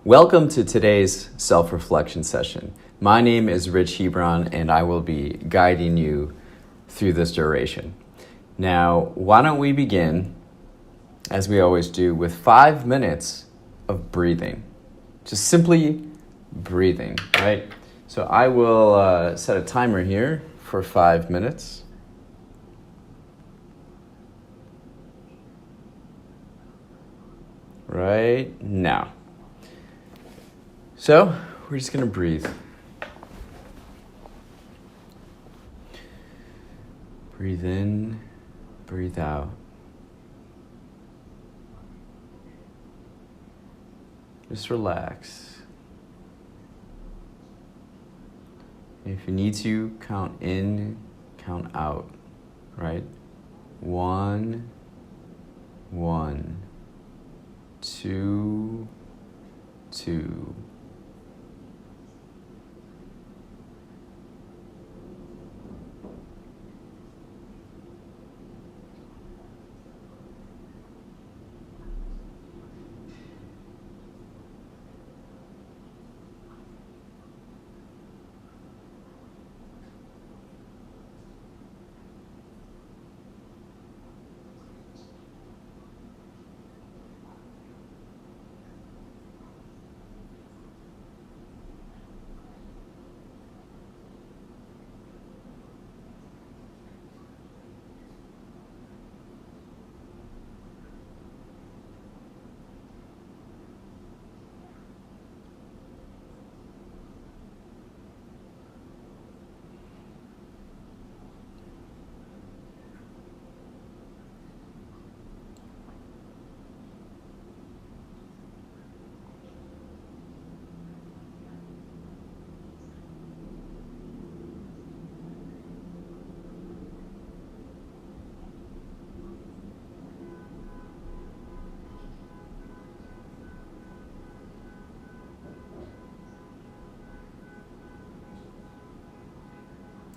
Welcome to today's self-reflection session. My name is Rich Hebron, and I will be guiding you through this duration. Now, why don't we begin, as we always do, with 5 minutes of breathing. Just simply breathing, right? So I will set a timer here for 5 minutes. Right now. So we're just going to breathe. Breathe in, breathe out. Just relax. And if you need to, count in, count out, right? 1, 1, 2, 2.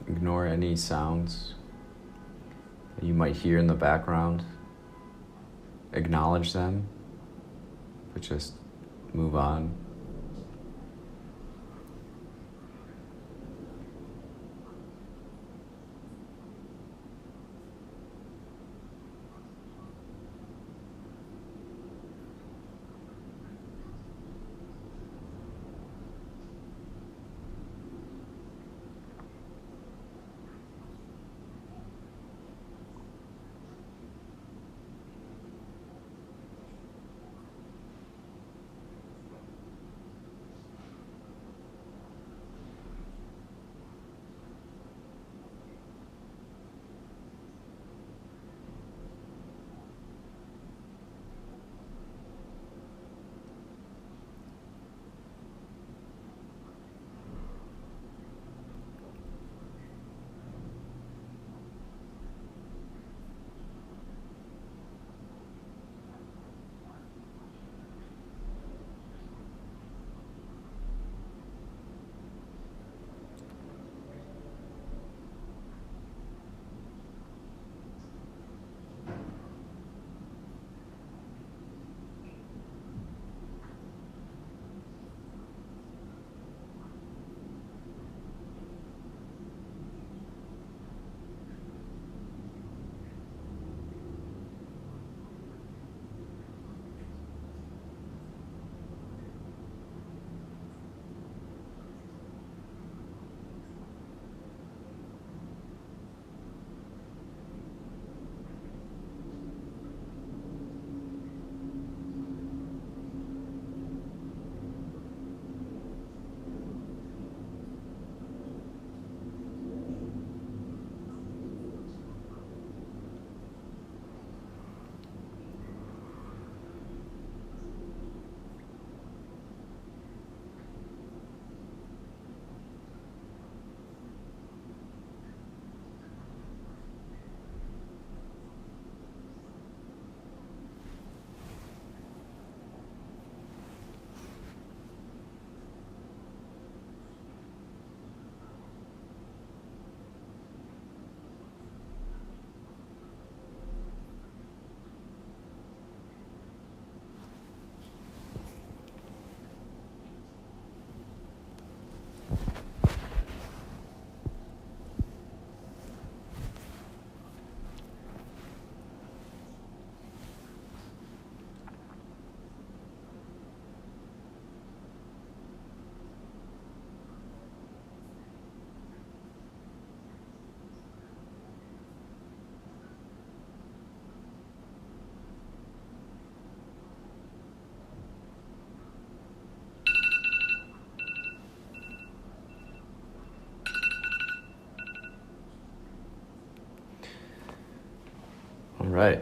Ignore any sounds that you might hear in the background. Acknowledge them, but just move on. right.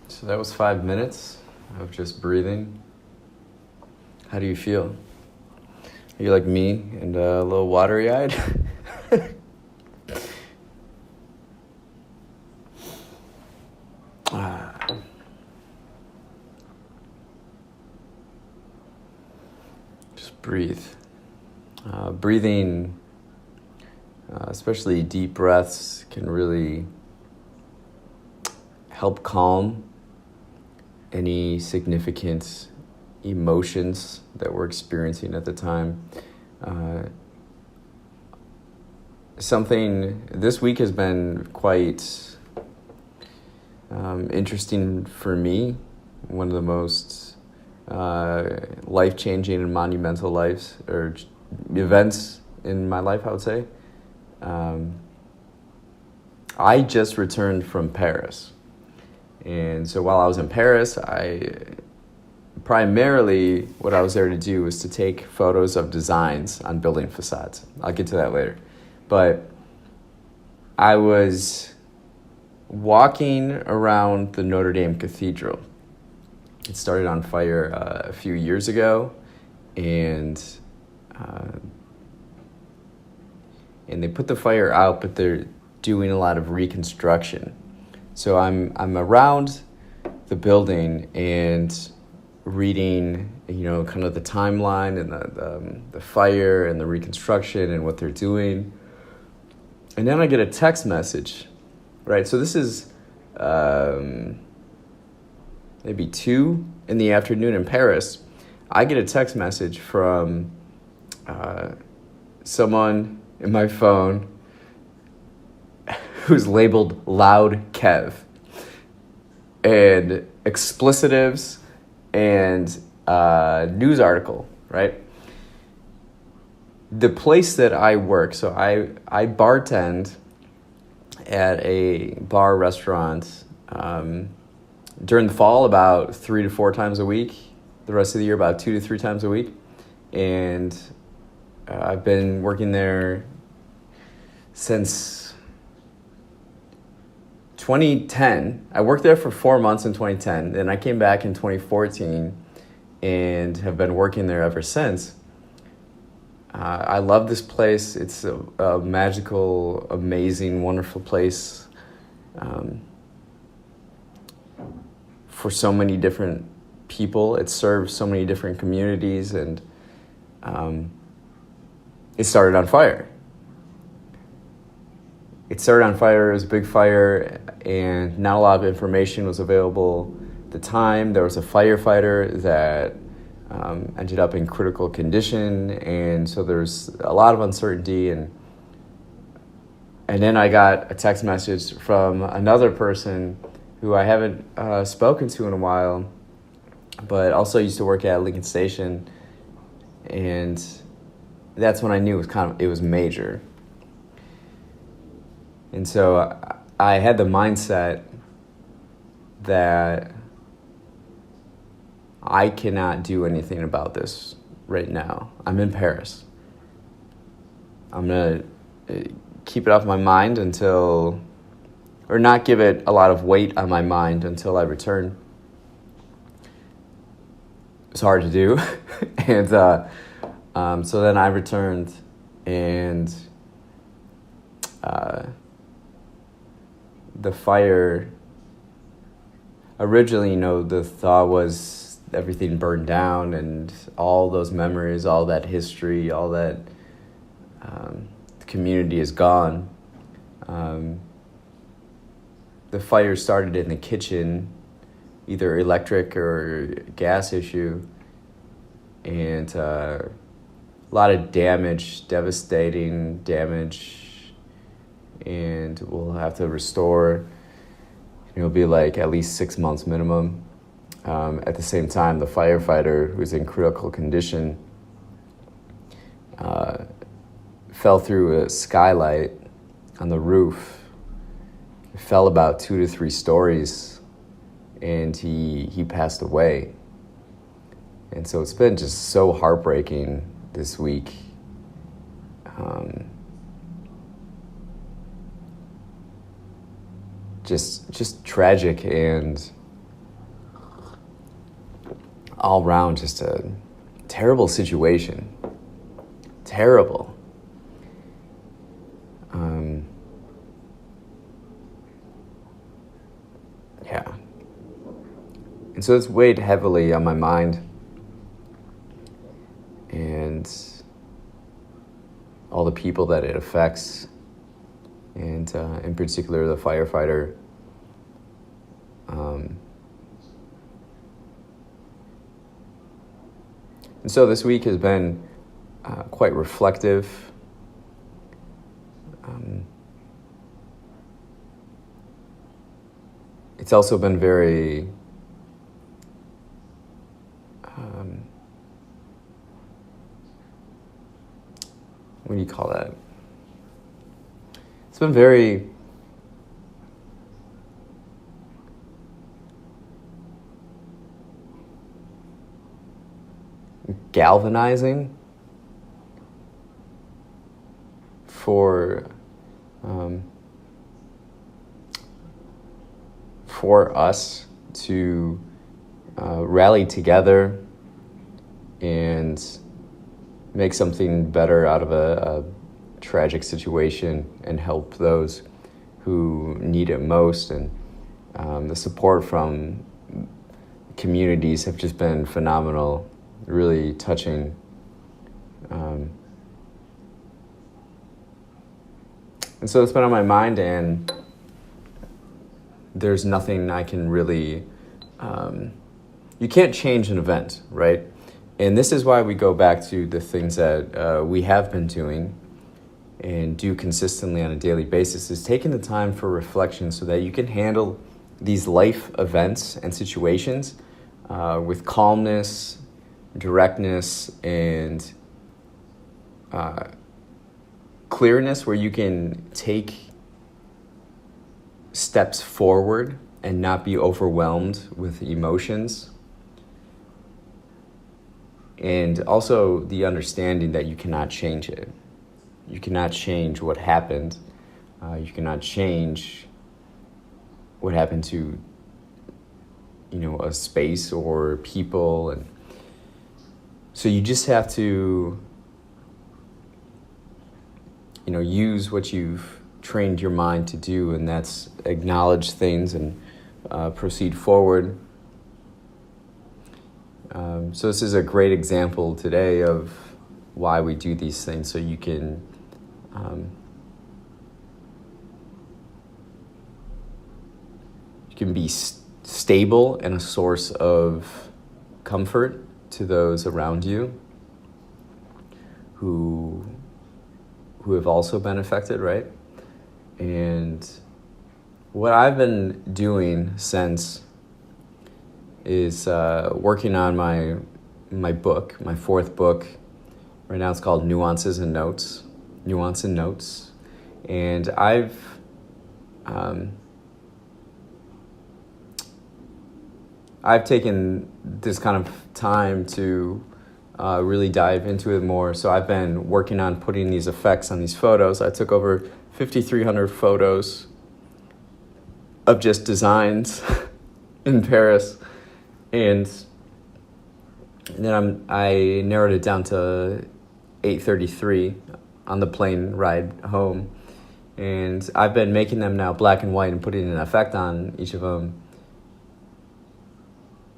So that was 5 minutes of just breathing. How do you feel? Are you like me and a little watery-eyed? Just breathe. Breathing, especially deep breaths, can really help calm any significant emotions that we're experiencing at the time. Something this week has been quite interesting for me. One of the most life-changing and monumental events in my life, I would say. I just returned from Paris. And so while I was in Paris, primarily what I was there to do was to take photos of designs on building facades. I'll get to that later. But I was walking around the Notre Dame Cathedral. It started on fire a few years ago, and they put the fire out, but they're doing a lot of reconstruction. So I'm around the building and reading, kind of the timeline and the fire and the reconstruction and what they're doing. And then I get a text message, right? So this is maybe 2 in the afternoon in Paris. I get a text message from someone in my phone who's labeled Loud Kev, and explicitives and news article, right? The place that I work, so I bartend at a bar restaurant during the fall about 3 to 4 times a week. The rest of the year about 2 to 3 times a week. And I've been working there since 2010. I worked there for 4 months in 2010. Then I came back in 2014 and have been working there ever since. I love this place. It's a magical, amazing, wonderful place for so many different people. It serves so many different communities, and it started on fire. It started on fire. It was a big fire, and not a lot of information was available at the time. There was a firefighter that ended up in critical condition, and so there's a lot of uncertainty. And then I got a text message from another person who I haven't spoken to in a while, but also used to work at Lincoln Station, and that's when I knew it was major. And so I had the mindset that I cannot do anything about this right now. I'm in Paris. I'm going to keep it off my mind or not give it a lot of weight on my mind until I return. It's hard to do. And so then I returned, and the fire, originally, the thought was everything burned down and all those memories, all that history, all that the community is gone. The fire started in the kitchen, either electric or gas issue, and a lot of damage, devastating damage, and we'll have to restore. It'll be like at least 6 months minimum. At the same time, the firefighter, who's in critical condition, fell through a skylight on the roof. It fell about 2 to 3 stories, and he passed away. And so it's been just so heartbreaking this week. just tragic and all around just a terrible situation. Terrible. Yeah. And so it's weighed heavily on my mind. And all the people that it affects, and in particular the firefighter. And so this week has been quite reflective. It's also been very what do you call that? It's been very galvanizing for us to rally together and make something better out of a tragic situation and help those who need it most. And the support from communities have just been phenomenal, really touching. And so it's been on my mind, and there's nothing I can really... you can't change an event, right? And this is why we go back to the things that we have been doing and do consistently on a daily basis, is taking the time for reflection so that you can handle these life events and situations with calmness, directness, and clearness, where you can take steps forward and not be overwhelmed with emotions. And also the understanding that you cannot change it. You cannot change what happened. You cannot change what happened to, a space or people. And so you just have to, use what you've trained your mind to do, and that's acknowledge things and proceed forward. So this is a great example today of why we do these things, so you can be stable and a source of comfort to those around you who have also been affected, right? And what I've been doing since is working on my book, my fourth book. Right now it's called Nuance and Notes. And I've taken this kind of time to really dive into it more. So I've been working on putting these effects on these photos. I took over 5,300 photos of just designs in Paris. And then I narrowed it down to 833 on the plane ride home. And I've been making them now black and white and putting an effect on each of them.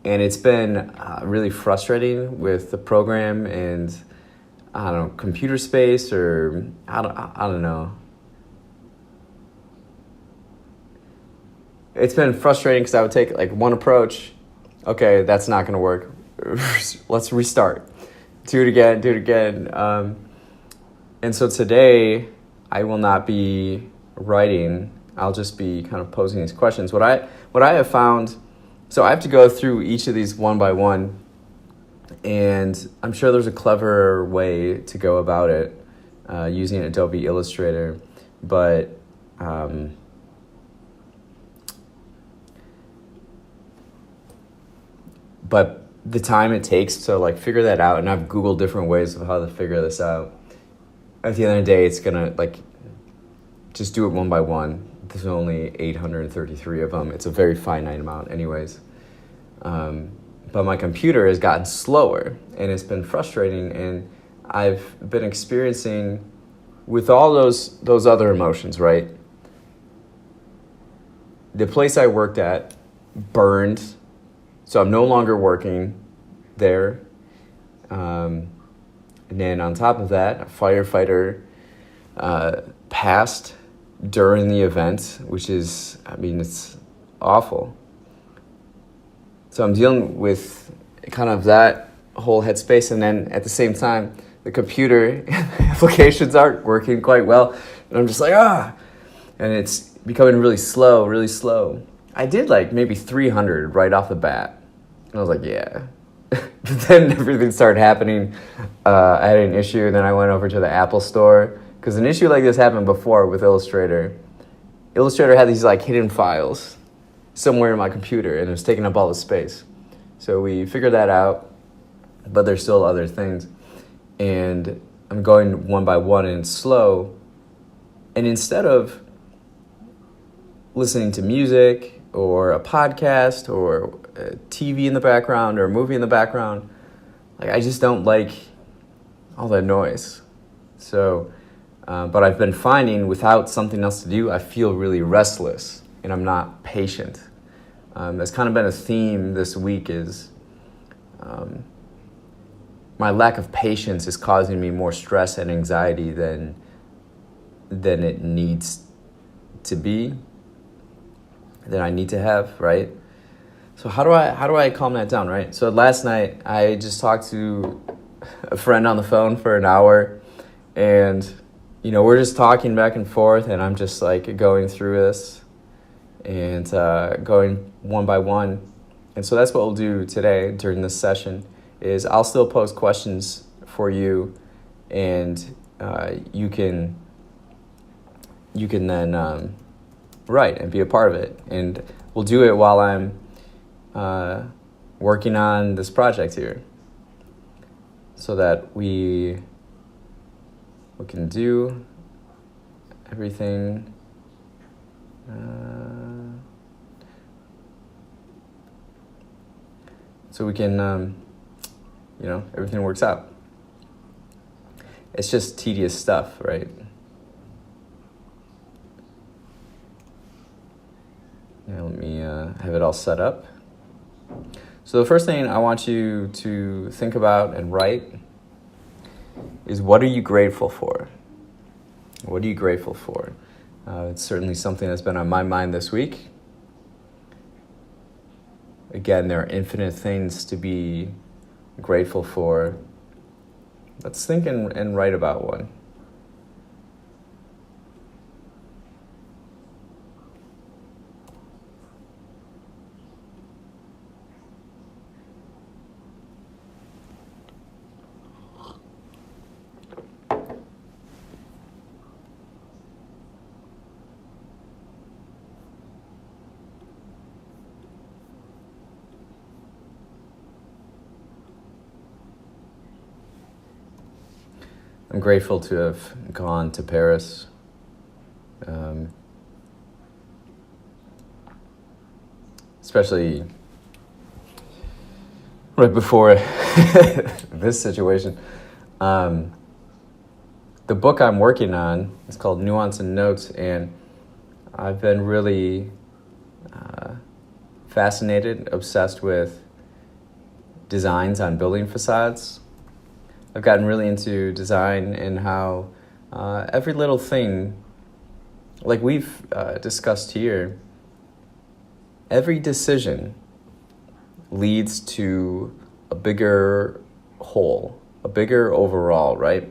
And it's been really frustrating with the program and, I don't know, computer space, or I don't know. It's been frustrating because I would take like one approach. Okay, that's not going to work. Let's restart. Do it again. And so today, I will not be writing. I'll just be kind of posing these questions. What I have found, so I have to go through each of these one by one, and I'm sure there's a clever way to go about it using Adobe Illustrator, but the time it takes to like figure that out, and I've Googled different ways of how to figure this out. At the end of the day, it's gonna like just do it one by one. there's only 833 of them. It's a very finite amount anyways. But my computer has gotten slower, and it's been frustrating, and I've been experiencing with all those other emotions, right? The place I worked at burned, so I'm no longer working there. And then on top of that, a firefighter passed during the event, which is, it's awful. So I'm dealing with kind of that whole headspace, and then at the same time, the computer applications aren't working quite well, and I'm just like, and it's becoming really slow, really slow. I did like maybe 300 right off the bat, and I was like, yeah. But then everything started happening. I had an issue, and then I went over to the Apple store, because an issue like this happened before with Illustrator. Illustrator had these like hidden files somewhere in my computer, and it was taking up all the space. So we figured that out, but there's still other things. And I'm going one by one, and it's slow. And instead of listening to music or a podcast or a TV in the background or a movie in the background, like I just don't like all that noise. So, but I've been finding without something else to do, I feel really restless and I'm not patient. That's kind of been a theme this week is my lack of patience is causing me more stress and anxiety than it needs to be, than I need to have, right? So how do I calm that down, right? So last night I just talked to a friend on the phone for an hour, and we're just talking back and forth, and I'm just like going through this and going one by one. And so that's what we'll do today during this session is I'll still post questions for you, and you can then write and be a part of it. And we'll do it while I'm working on this project here, so that we can do everything so we can everything works out. It's just tedious stuff, right? Now let me have it all set up. So the first thing I want you to think about and write is, what are you grateful for? What are you grateful for? It's certainly something that's been on my mind this week. Again, there are infinite things to be grateful for. Let's think and write about one. I'm grateful to have gone to Paris. Especially right before this situation. The book I'm working on is called Nuance and Notes, and I've been really fascinated, obsessed with designs on building facades. I've gotten really into design and how every little thing, like we've discussed here, every decision leads to a bigger whole, a bigger overall, right?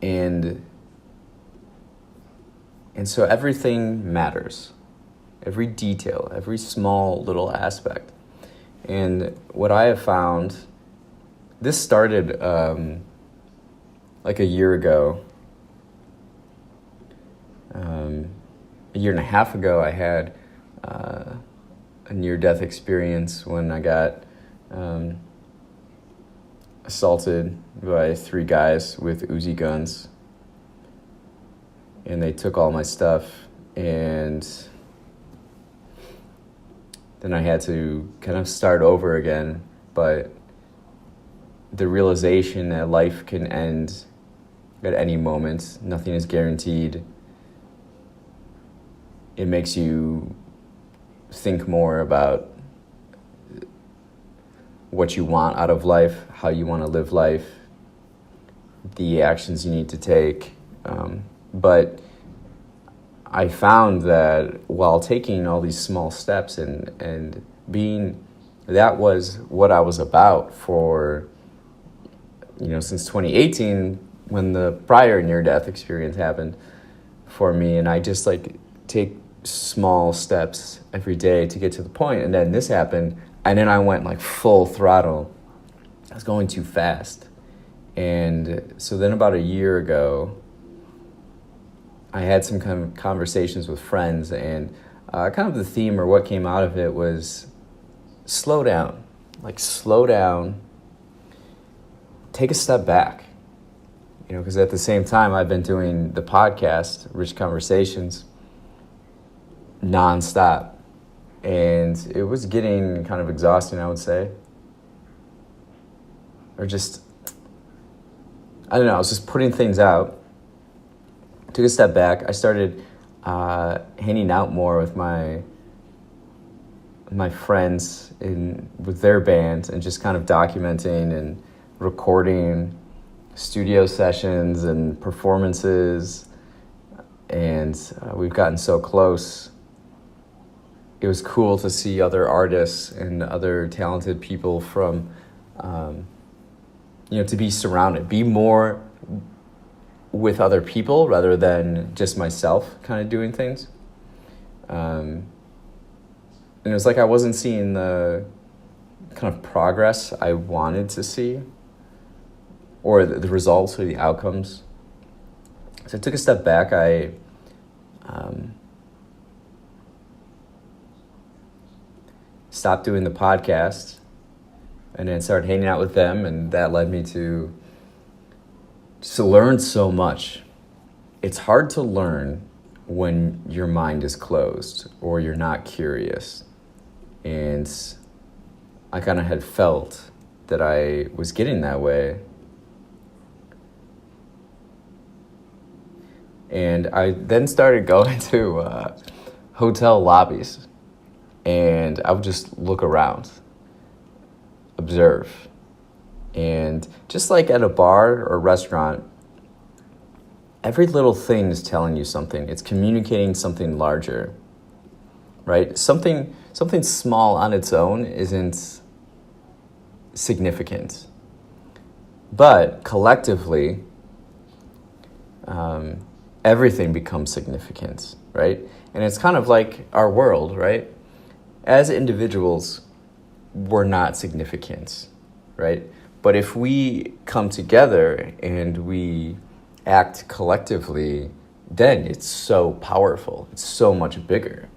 And so everything matters, every detail, every small little aspect. And what I have found, this started like a year ago. A year and a half ago, I had a near-death experience when I got assaulted by 3 guys with Uzi guns. And they took all my stuff And then I had to kind of start over again. But the realization that life can end at any moment, nothing is guaranteed, it makes you think more about what you want out of life, how you want to live life, the actions you need to take. But I found that while taking all these small steps and being, that was what I was about for, since 2018, when the prior near-death experience happened for me. And I just take small steps every day to get to the point. And then this happened, and then I went full throttle. I was going too fast. And so then about a year ago, I had some kind of conversations with friends, and kind of the theme or what came out of it was slow down. Slow down, take a step back. Because at the same time, I've been doing the podcast, Rich Conversations, nonstop. And it was getting kind of exhausting, I would say. Or just, I don't know, I was just putting things out. Took a step back. I started hanging out more with my friends with their bands, and just kind of documenting and recording studio sessions and performances. And we've gotten so close. It was cool to see other artists and other talented people from, to be surrounded, be more with other people rather than just myself kind of doing things. And it was I wasn't seeing the kind of progress I wanted to see, or the results or the outcomes. So I took a step back. I stopped doing the podcast and then started hanging out with them, and that led me to learn so much. It's hard to learn when your mind is closed or you're not curious. And I kind of had felt that I was getting that way. And I then started going to hotel lobbies, and I would just look around, observe. And just like at a bar or restaurant, every little thing is telling you something. It's communicating something larger, right? Something small on its own isn't significant. But collectively, everything becomes significant, right? And it's kind of like our world, right? As individuals, we're not significant, right? But if we come together and we act collectively, then it's so powerful. It's so much bigger.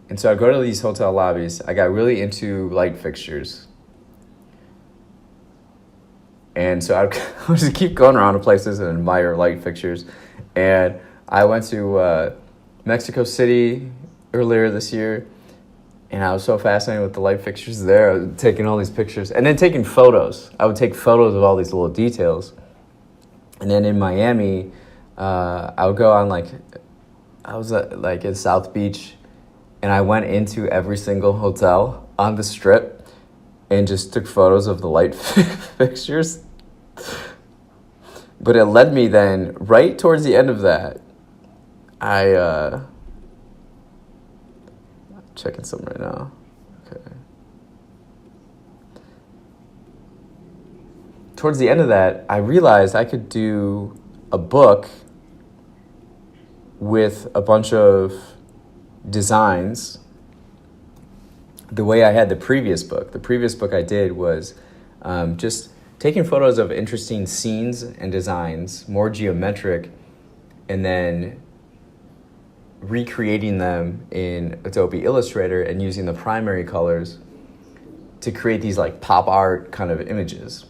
And so I go to these hotel lobbies. I got really into light fixtures. And so I would just keep going around to places and admire light fixtures. And I went to Mexico City earlier this year, and I was so fascinated with the light fixtures there. I was taking all these pictures and then taking photos. I would take photos of all these little details. And then in Miami, I would go on I was at South Beach, and I went into every single hotel on the Strip and just took photos of the light fixtures. But it led me then, right towards the end of that, checking something right now. Okay. Towards the end of that, I realized I could do a book with a bunch of designs the way I had the previous book. The previous book I did was just taking photos of interesting scenes and designs, more geometric, and then recreating them in Adobe Illustrator and using the primary colors to create these pop art kind of images.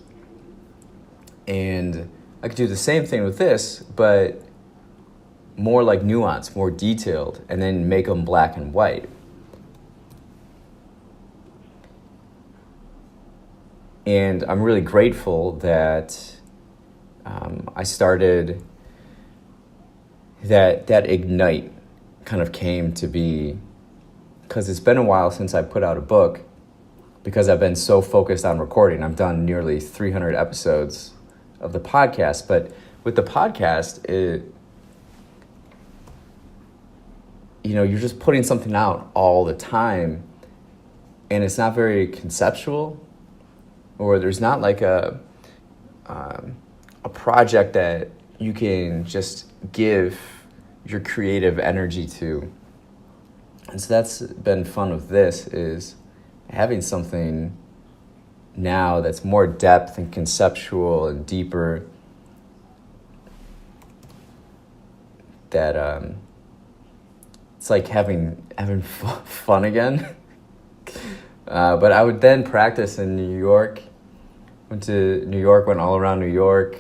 And I could do the same thing with this, but more like nuanced, more detailed, and then make them black and white. And I'm really grateful that I started, that Ignite kind of came to be, because it's been a while since I put out a book, because I've been so focused on recording. I've done nearly 300 episodes of the podcast, but with the podcast, you're just putting something out all the time, and it's not very conceptual, or there's not like a project that you can just give your creative energy to. And so that's been fun with this, is having something now that's more depth and conceptual and deeper, that it's like having fun again. But I would then practice in New York. Went to New York, went all around New York,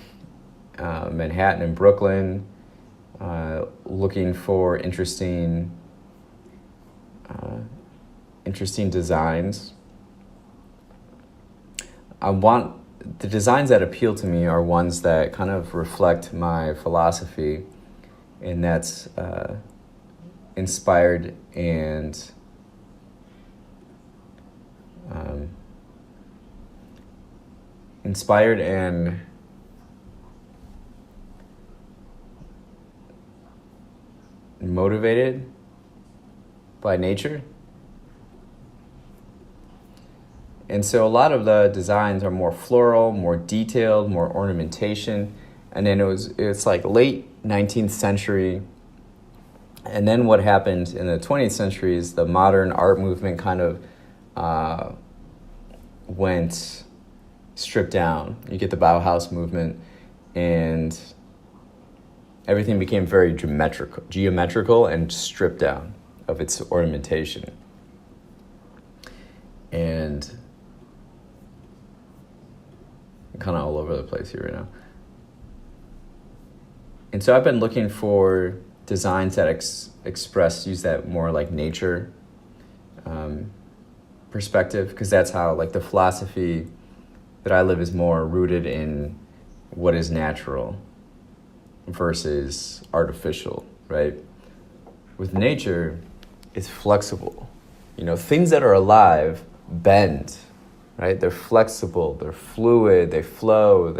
Manhattan and Brooklyn, looking for interesting designs. The designs that appeal to me are ones that kind of reflect my philosophy, and that's inspired and motivated by nature. And so a lot of the designs are more floral, more detailed, more ornamentation. And then it's like late 19th century. And then what happened in the 20th century is the modern art movement kind of went stripped down. You get the Bauhaus movement, and everything became very geometrical and stripped down of its ornamentation. And I'm kind of all over the place here right now. And so I've been looking for designs that use that more like nature perspective, because that's how, like, the philosophy that I live is more rooted in what is natural versus artificial, right? With nature, it's flexible. Things that are alive bend, right? They're flexible, they're fluid, they flow,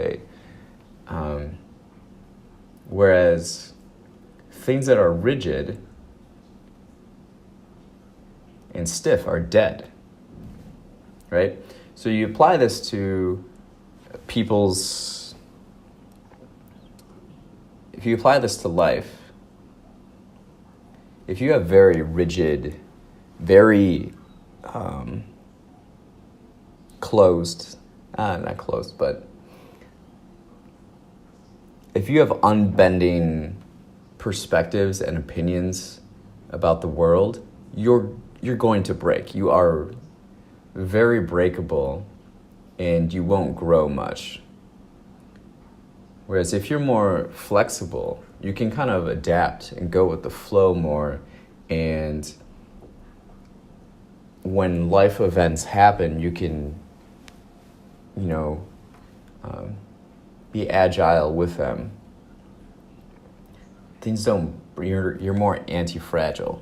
whereas things that are rigid and stiff are dead, right? So you apply this to if you apply this to life, if you have very rigid, very not closed, but if you have unbending perspectives and opinions about the world, you're going to break. You are very breakable, and you won't grow much. Whereas if you're more flexible, you can kind of adapt and go with the flow more, and when life events happen, you can, be agile with them. You're more anti-fragile.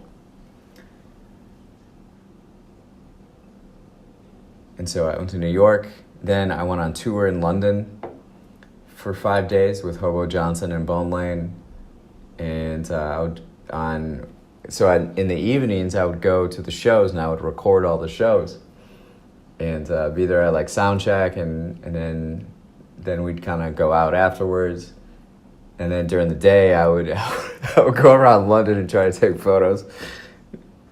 And so I went to New York, then I went on tour in London for 5 days with Hobo Johnson and Bone Lane, and in the evenings I would go to the shows and I would record all the shows, and be there at like sound check, and then we'd kind of go out afterwards, and then during the day I would go around London and try to take photos.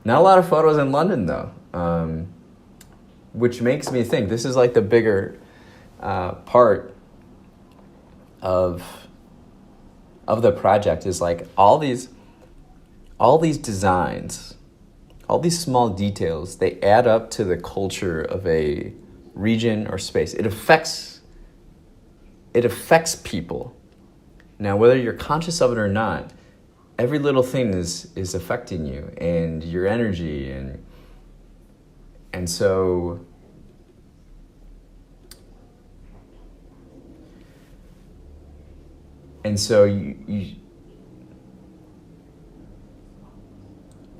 Not a lot of photos in London though, which makes me think this is like the bigger part of the project, is like all these designs, all these small details, they add up to the culture of a region or space. It affects people. Now, whether you're conscious of it or not, every little thing is affecting you and your energy, and so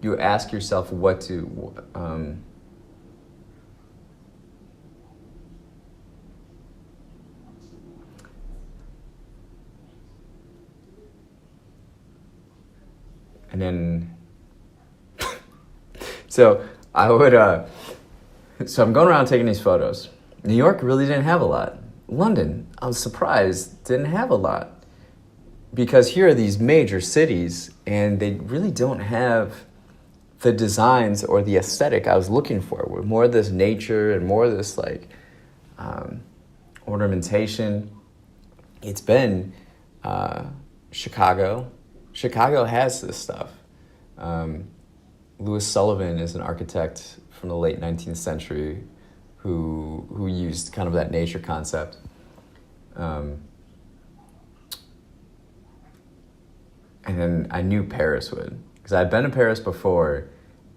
you ask yourself what to and then so I would so I'm going around taking these photos. New York really didn't have a lot. London, I was surprised, didn't have a lot, because here are these major cities and they really don't have the designs or the aesthetic I was looking for, with more of this nature and more of this like ornamentation. It's been Chicago. Chicago has this stuff. Louis Sullivan is an architect from the late 19th century who used kind of that nature concept. And then I knew Paris would, because I'd been to Paris before,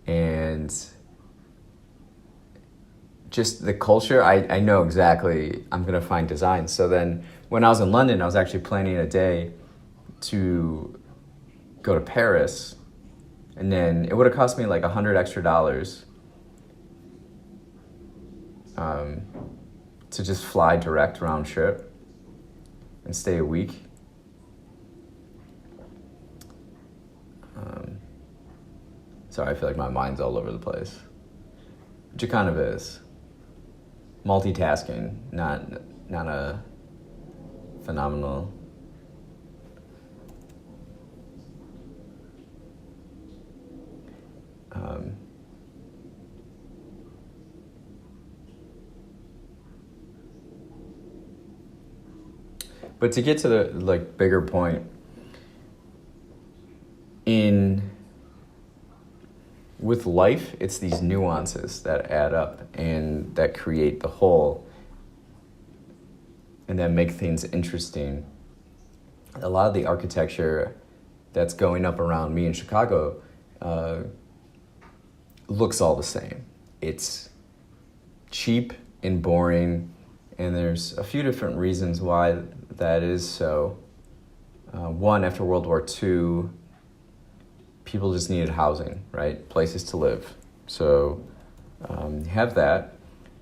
and just the culture, I know exactly I'm going to find designs. So then when I was in London, I was actually planning a day to go to Paris, and then it would have cost me like $100 extra to just fly direct round trip and stay a week. Sorry, I feel like my mind's all over the place, which it kind of is. Multitasking, not a phenomenal. But to get to the like bigger point, with life, it's these nuances that add up and that create the whole and that make things interesting. A lot of the architecture that's going up around me in Chicago looks all the same. It's cheap and boring, and there's a few different reasons why that is so. One, after World War II, people just needed housing, right? Places to live. So you have that.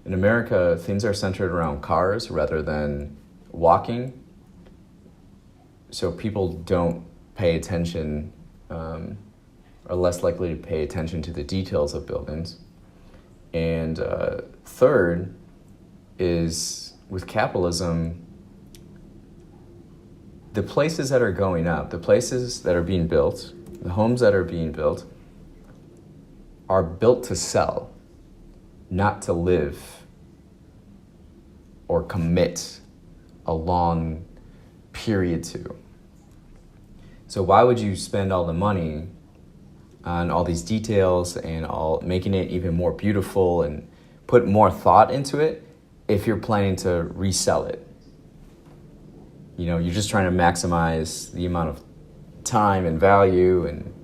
In America, things are centered around cars rather than walking. So people don't pay attention, are less likely to pay attention to the details of buildings. And third is, with capitalism, the places that are going up, the places that are being built, the homes that are being built are built to sell, not to live or commit a long period to. So why would you spend all the money on all these details and all making it even more beautiful and put more thought into it if you're planning to resell it? You know, you're just trying to maximize the amount of time and value and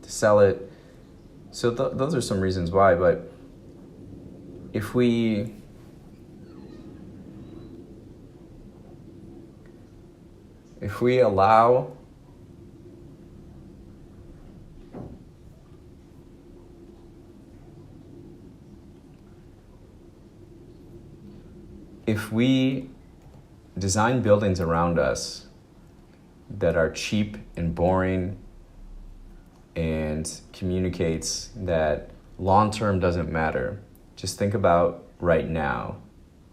to sell it. So those are some reasons why. But if we allow if we design buildings around us that are cheap and boring and communicates that long-term doesn't matter, just think about right now.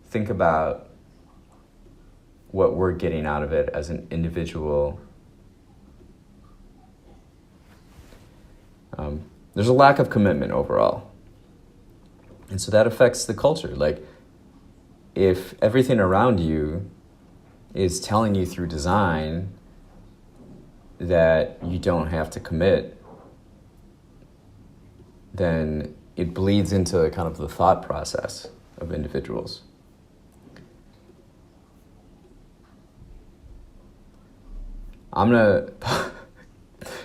Think about what we're getting out of it as an individual. There's a lack of commitment overall. And so that affects the culture. Like, if everything around you is telling you through design that you don't have to commit, then it bleeds into kind of the thought process of individuals. I'm gonna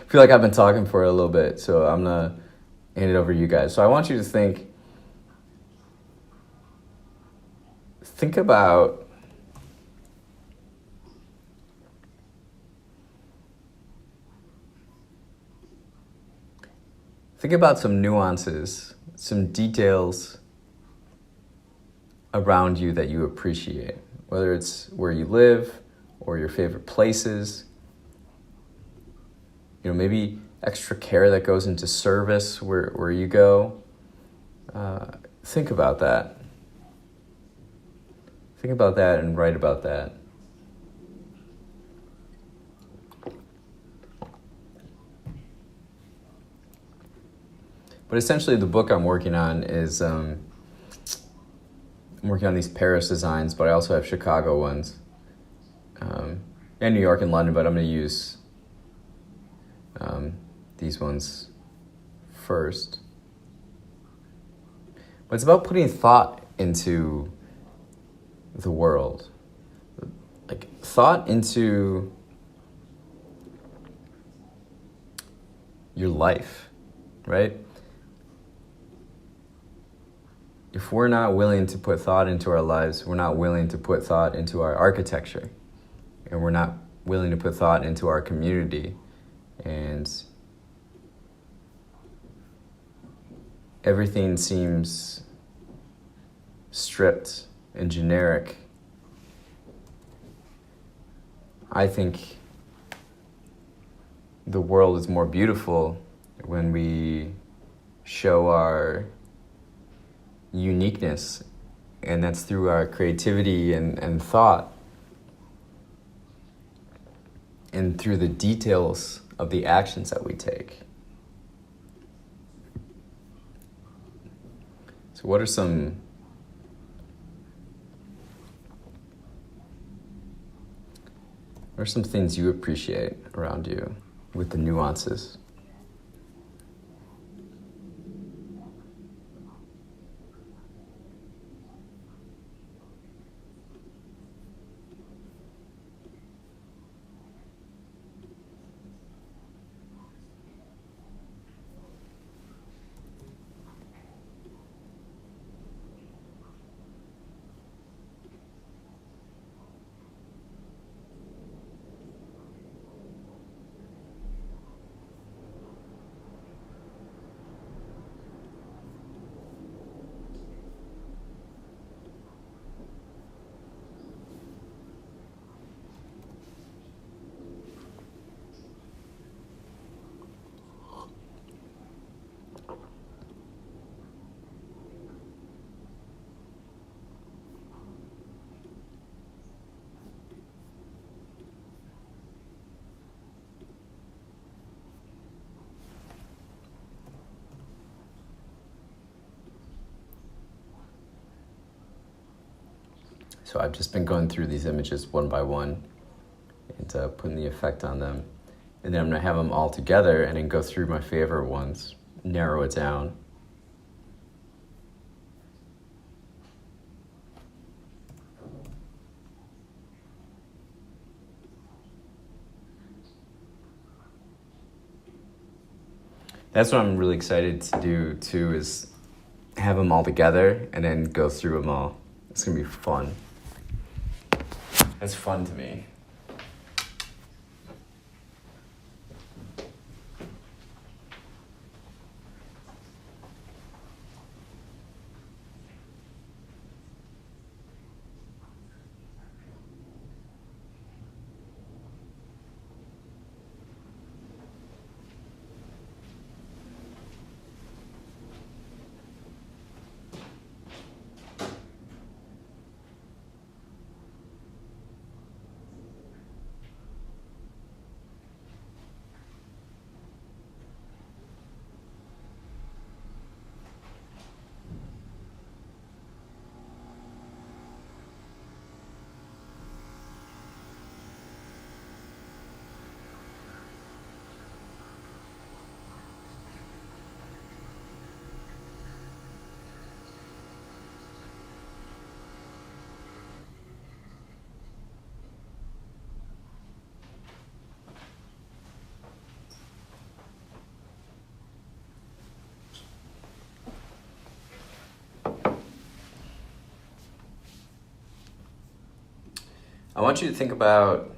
feel like I've been talking for a little bit, so I'm gonna hand it over to you guys. So I want you to think about some nuances, some details around you that you appreciate, whether it's where you live or your favorite places. Maybe extra care that goes into service where you go. Think about that. Think about that and write about that. But essentially, the book I'm working on is I'm working on these Paris designs, but I also have Chicago ones, and New York and London. But I'm going to use these ones first. But it's about putting thought into the world, like thought into your life, right? If we're not willing to put thought into our lives, we're not willing to put thought into our architecture, and we're not willing to put thought into our community, and everything seems stripped and generic. I think the world is more beautiful when we show our uniqueness, and that's through our creativity and thought, and through the details of the actions that we take. So what are some things you appreciate around you with the nuances? So I've just been going through these images one by one and putting the effect on them. And then I'm going to have them all together and then go through my favorite ones, narrow it down. That's what I'm really excited to do too, is have them all together and then go through them all. It's going to be fun. That's fun to me. I want you to think about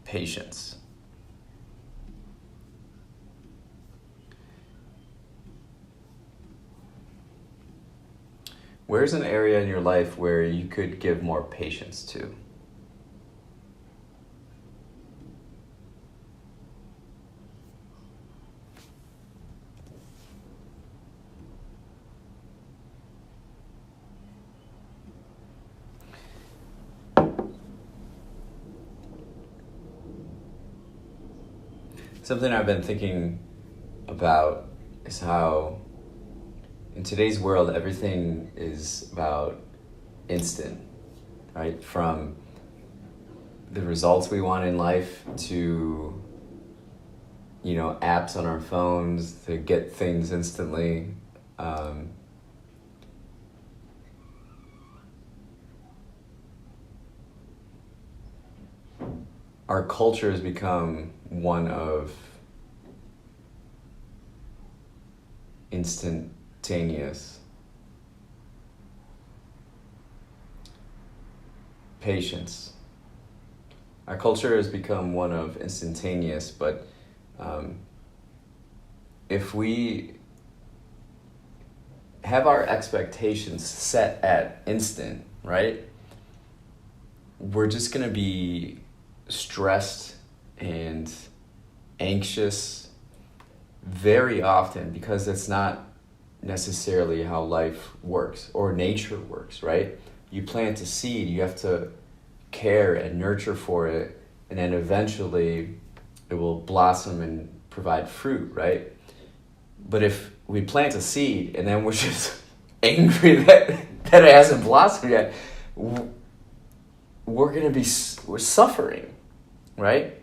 patience. Where's an area in your life where you could give more patience to? Something I've been thinking about is how in today's world everything is about instant, right? From the results we want in life to, apps on our phones to get things instantly. Our culture has become one of instantaneous patience. Our culture has become one of instantaneous, but if we have our expectations set at instant, right, we're just going to be stressed and anxious very often because that's not necessarily how life works or nature works, right? You plant a seed, you have to care and nurture for it, and then eventually it will blossom and provide fruit, right? But if we plant a seed and then we're just angry that it hasn't blossomed yet, we're suffering, right?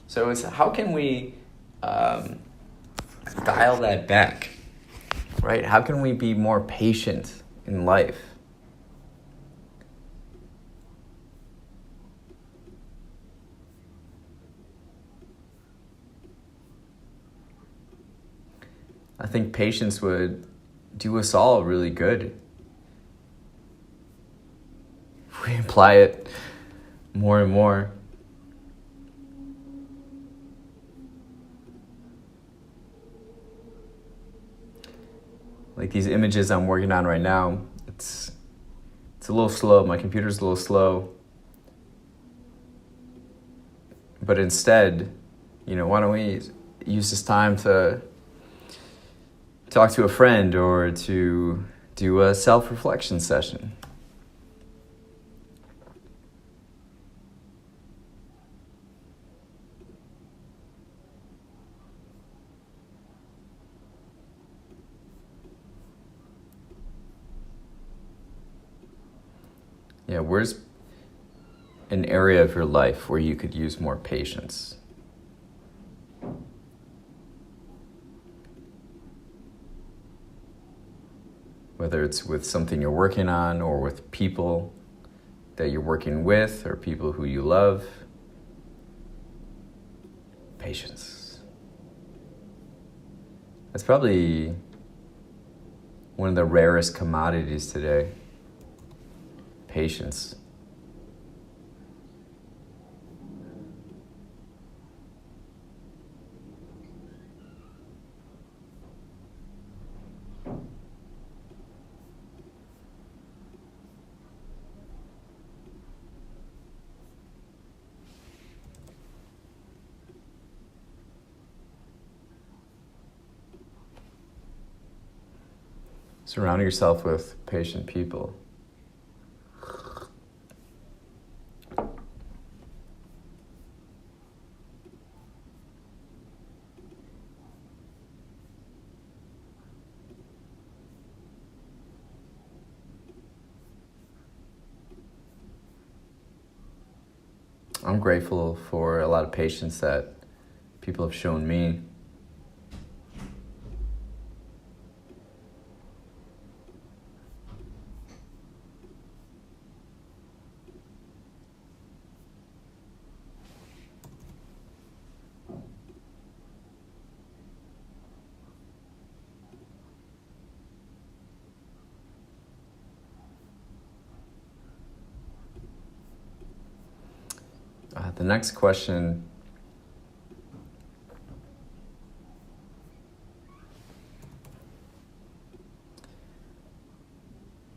So it's how can we dial that back, right? How can we be more patient in life? I think patience would do us all really good if we apply it more and more. Like these images I'm working on right now, it's a little slow. My computer's a little slow. But instead, why don't we use this time to talk to a friend or to do a self-reflection session? Yeah, where's an area of your life where you could use more patience? Whether it's with something you're working on or with people that you're working with or people who you love. Patience. That's probably one of the rarest commodities today. Patience. Surround yourself with patient people. I'm grateful for a lot of patience that people have shown me. The next question,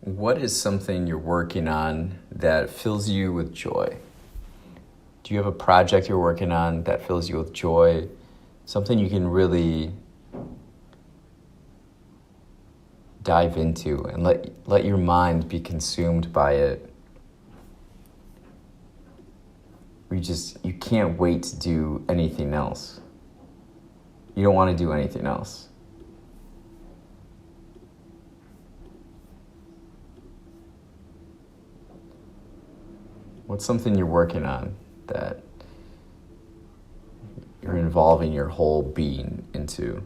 what is something you're working on that fills you with joy? Do you have a project you're working on that fills you with joy? Something you can really dive into and let your mind be consumed by it. You can't wait to do anything else. You don't want to do anything else. What's something you're working on that you're involving your whole being into?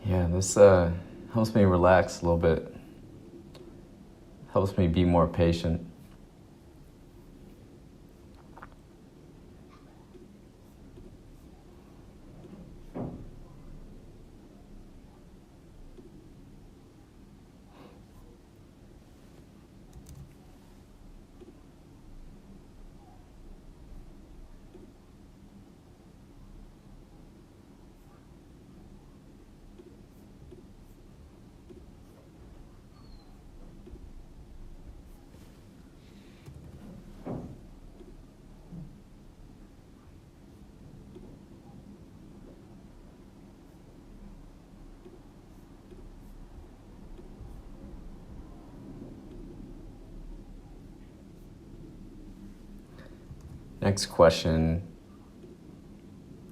Yeah, this helps me relax a little bit. Helps me be more patient. Next question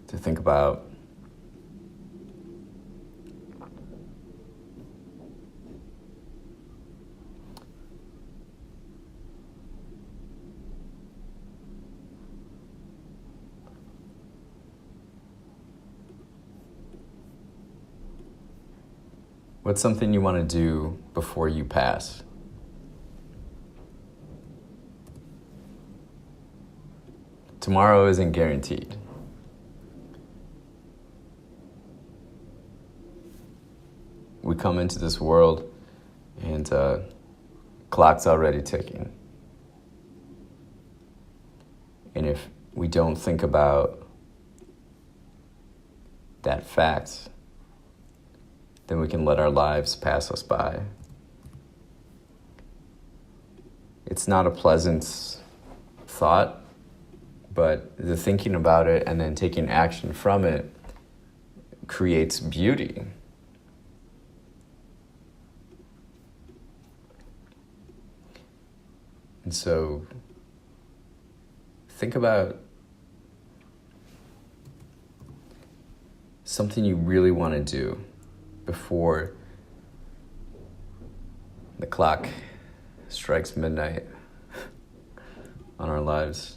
to think about. What's something you want to do before you pass? Tomorrow isn't guaranteed. We come into this world and clock's already ticking. And if we don't think about that fact, then we can let our lives pass us by. It's not a pleasant thought, But the thinking about it and then taking action from it creates beauty. And so think about something you really want to do before the clock strikes midnight on our lives.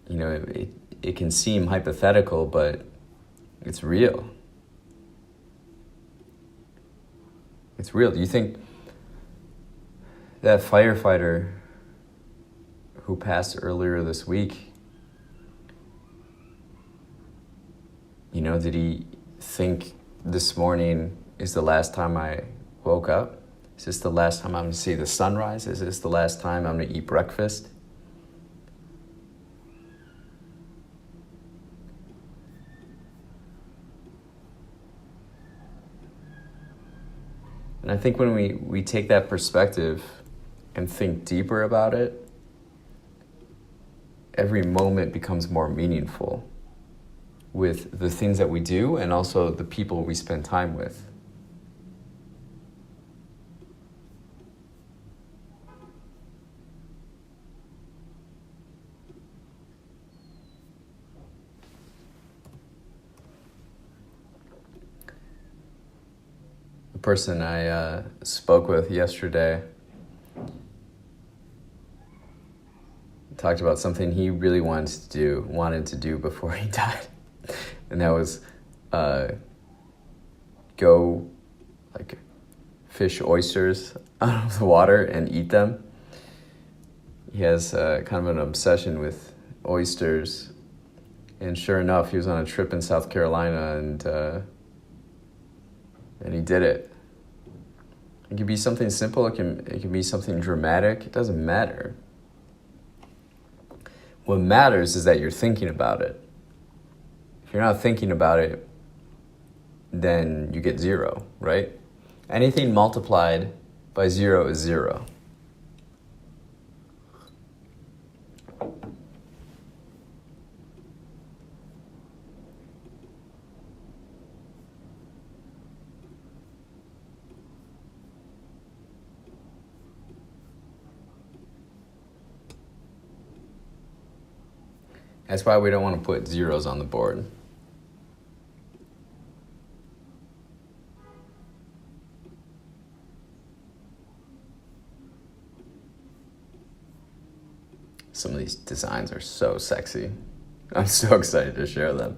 You know, it can seem hypothetical, but it's real. It's real. Do you think that firefighter who passed earlier this week, you know, did he think this morning is the last time I woke up? Is this the last time I'm going to see the sunrise? Is this the last time I'm going to eat breakfast? And I think when we take that perspective and think deeper about it, every moment becomes more meaningful with the things that we do and also the people we spend time with. The person I spoke with yesterday talked about something he really wanted to do before he died. And that was go like fish oysters out of the water and eat them. He has kind of an obsession with oysters. And sure enough, he was on a trip in South Carolina and he did it. It can be something simple, it can be something dramatic, it doesn't matter. What matters is that you're thinking about it. If you're not thinking about it, then you get zero, right? Anything multiplied by zero is zero. That's why we don't want to put zeros on the board. Some of these designs are so sexy. I'm so excited to share them.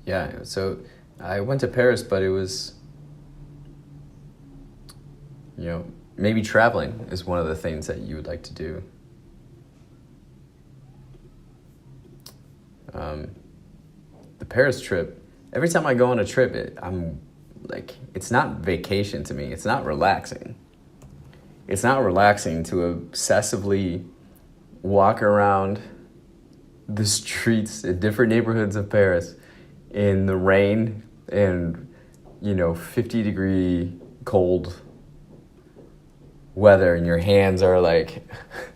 Yeah, so I went to Paris, but it was, you know, maybe traveling is one of the things that you would like to do. The Paris trip, every time I go on a trip, I'm like, it's not vacation to me. It's not relaxing. It's not relaxing to obsessively walk around the streets in different neighborhoods of Paris in the rain and, 50-degree cold weather, and your hands are like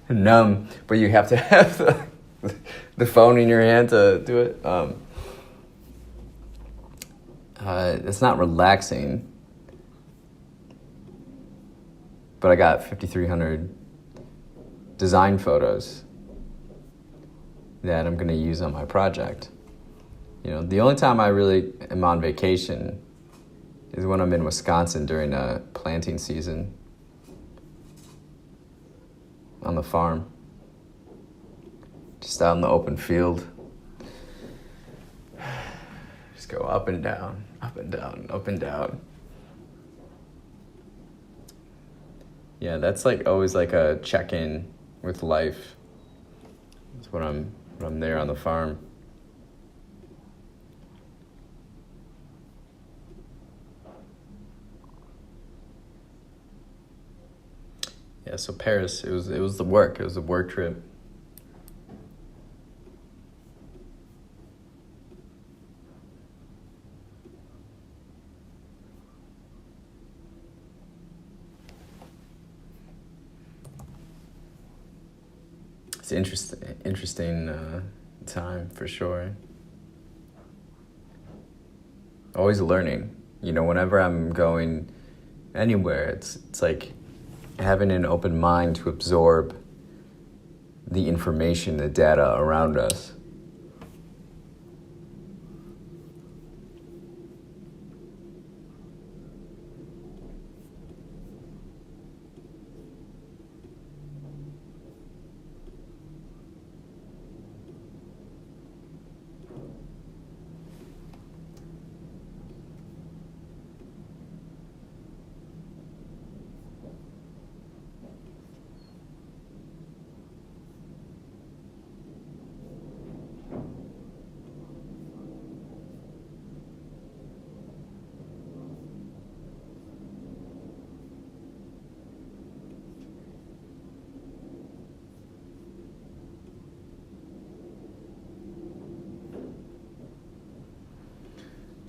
numb, but you have to have the phone in your hand to do it. It's not relaxing, but I got 5,300 design photos that I'm going to use on my project. The only time I really am on vacation is when I'm in Wisconsin during a planting season on the farm, just out in the open field. Just go up and down, up and down, up and down. Yeah, that's always a check-in with life. That's when I'm there on the farm. Yeah, so Paris, it was the work. It was a work trip. it's interesting time for sure. Always learning. Whenever I'm going anywhere, it's like having an open mind to absorb the information, the data around us.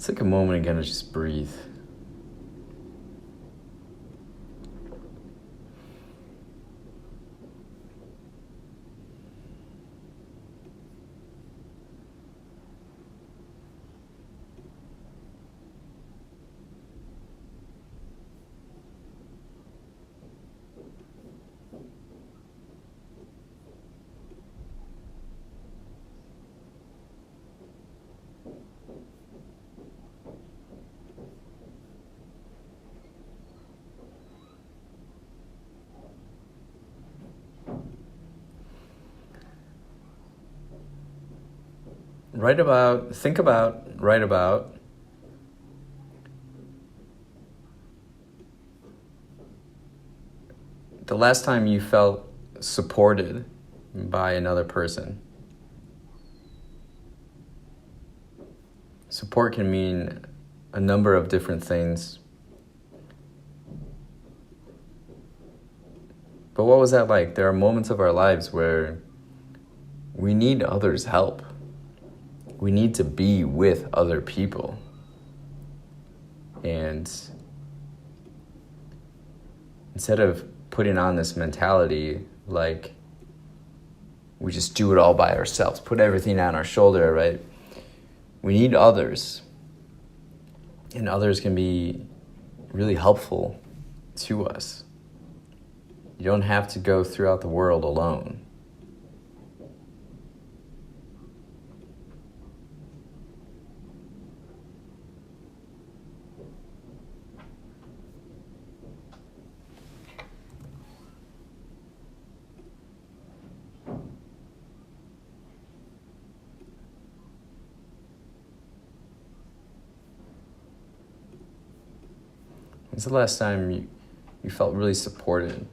Take a moment again to just breathe. Write about the last time you felt supported by another person. Support can mean a number of different things. But what was that like? There are moments of our lives where we need others' help. We need to be with other people. And instead of putting on this mentality like we just do it all by ourselves, put everything on our shoulder, right? We need others. And others can be really helpful to us. You don't have to go throughout the world alone. When's the last time you felt really supported?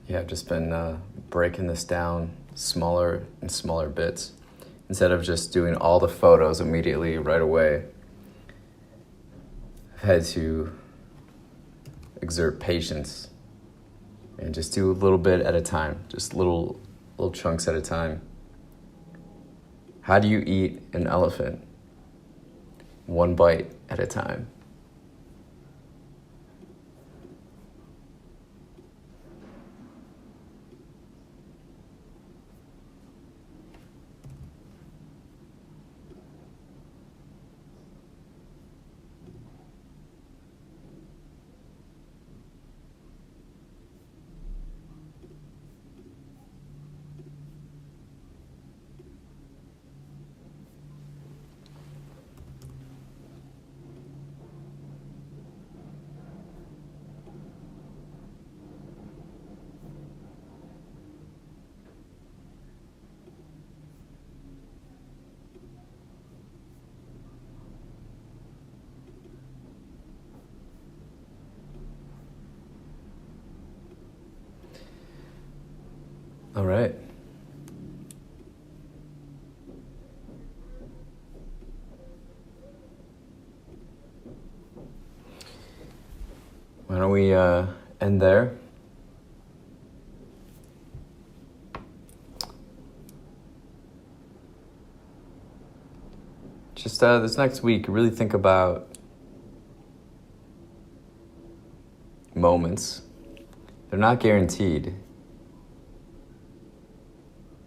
Yeah, I've just been breaking this down smaller and smaller bits. Instead of just doing all the photos immediately right away, I've had to exert patience and just do a little bit at a time, just little chunks at a time. How do you eat an elephant? One bite at a time. All right. Why don't we end there? Just this next week, really think about moments. They're not guaranteed.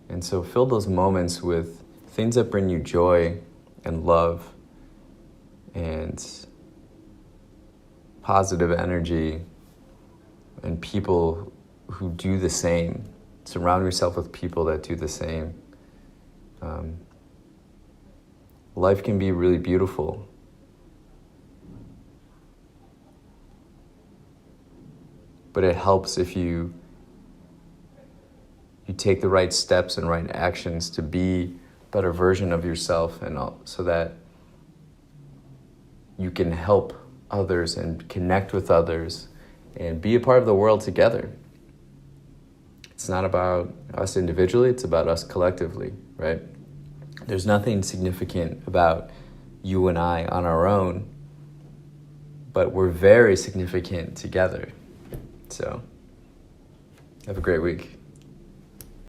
And so fill those moments with things that bring you joy and love and positive energy and people who do the same. Surround yourself with people that do the same. Life can be really beautiful. But it helps if you take the right steps and right actions to be a better version of yourself, and so that you can help others and connect with others and be a part of the world together. It's not about us individually, it's about us collectively, right? There's nothing significant about you and I on our own, but we're very significant together. So, have a great week.